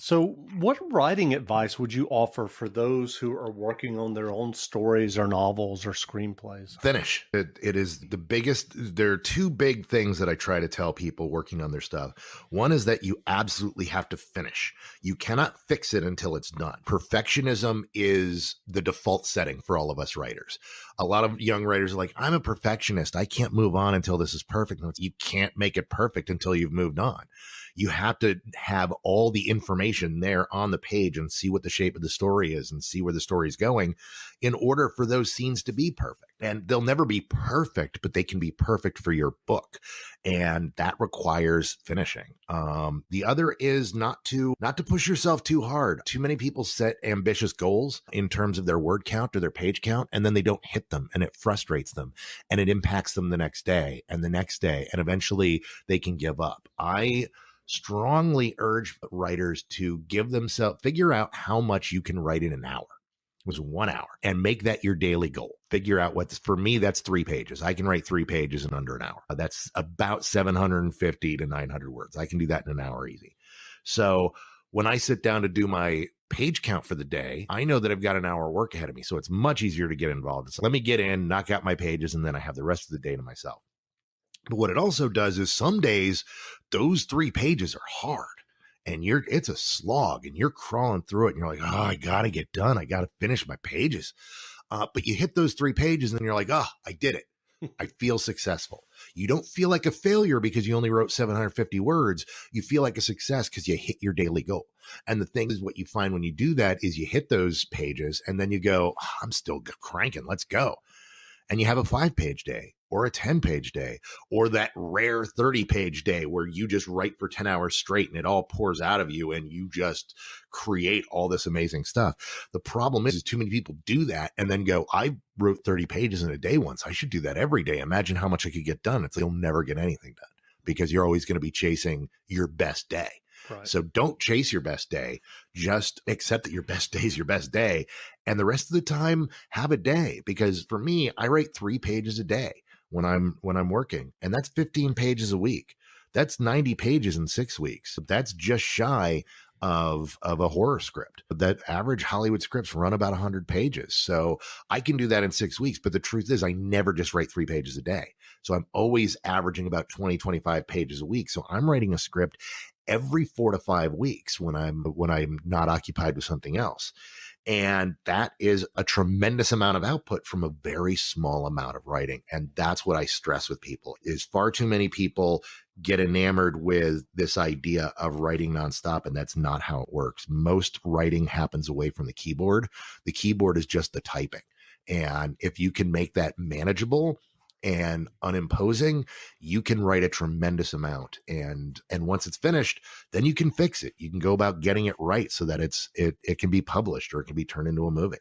So, what writing advice would you offer for those who are working on their own stories or novels or screenplays? Finish. It is the biggest. There are two big things that I try to tell people working on their stuff. One is that you absolutely have to finish. You cannot fix it until it's done. Perfectionism is the default setting for all of us writers. A lot of young writers are like, I'm a perfectionist. I can't move on until this is perfect. No, you can't make it perfect until you've moved on. You have to have all the information there on the page and see what the shape of the story is and see where the story is going in order for those scenes to be perfect. And they'll never be perfect, but they can be perfect for your book. And that requires finishing. The other is not to push yourself too hard. Too many people set ambitious goals in terms of their word count or their page count, and then they don't hit them, and it frustrates them, and it impacts them the next day and the next day, and eventually they can give up. I strongly urge writers to figure out how much you can write in an hour. It was 1 hour, and make that your daily goal. Figure out for me, that's 3 pages. I can write 3 pages in under an hour. That's about 750 to 900 words. I can do that in an hour easy. So when I sit down to do my page count for the day, I know that I've got an hour of work ahead of me. So it's much easier to get involved. So let me get in, knock out my pages, and then I have the rest of the day to myself. But what it also does is some days those 3 pages are hard and it's a slog and you're crawling through it and you're like, oh, I got to get done. I got to finish my pages. But you hit those 3 pages and you're like, oh, I did it. I feel successful. You don't feel like a failure because you only wrote 750 words. You feel like a success because you hit your daily goal. And the thing is, what you find when you do that is you hit those pages and then you go, oh, I'm still cranking. Let's go. And you have a 5-page day or a 10-page day or that rare 30-page day where you just write for 10 hours straight and it all pours out of you and you just create all this amazing stuff. The problem is too many people do that and then go, I wrote 30 pages in a day once. I should do that every day. Imagine how much I could get done. It's like, you'll never get anything done because you're always going to be chasing your best day. Right. So don't chase your best day. Just accept that your best day is your best day. And the rest of the time, have a day. Because for me, I write 3 pages a day when I'm working. And that's 15 pages a week. That's 90 pages in 6 weeks. That's just shy of a horror script. That average Hollywood scripts run about 100 pages. So I can do that in 6 weeks. But the truth is, I never just write 3 pages a day. So I'm always averaging about 20, 25 pages a week. So I'm writing a script every 4 to 5 weeks when I'm not occupied with something else. And that is a tremendous amount of output from a very small amount of writing. And that's what I stress with people is far too many people get enamored with this idea of writing nonstop. And that's not how it works. Most writing happens away from the keyboard. The keyboard is just the typing. And if you can make that manageable and unimposing, you can write a tremendous amount. And once it's finished, then you can fix it. You can go about getting it right so that it can be published or it can be turned into a movie.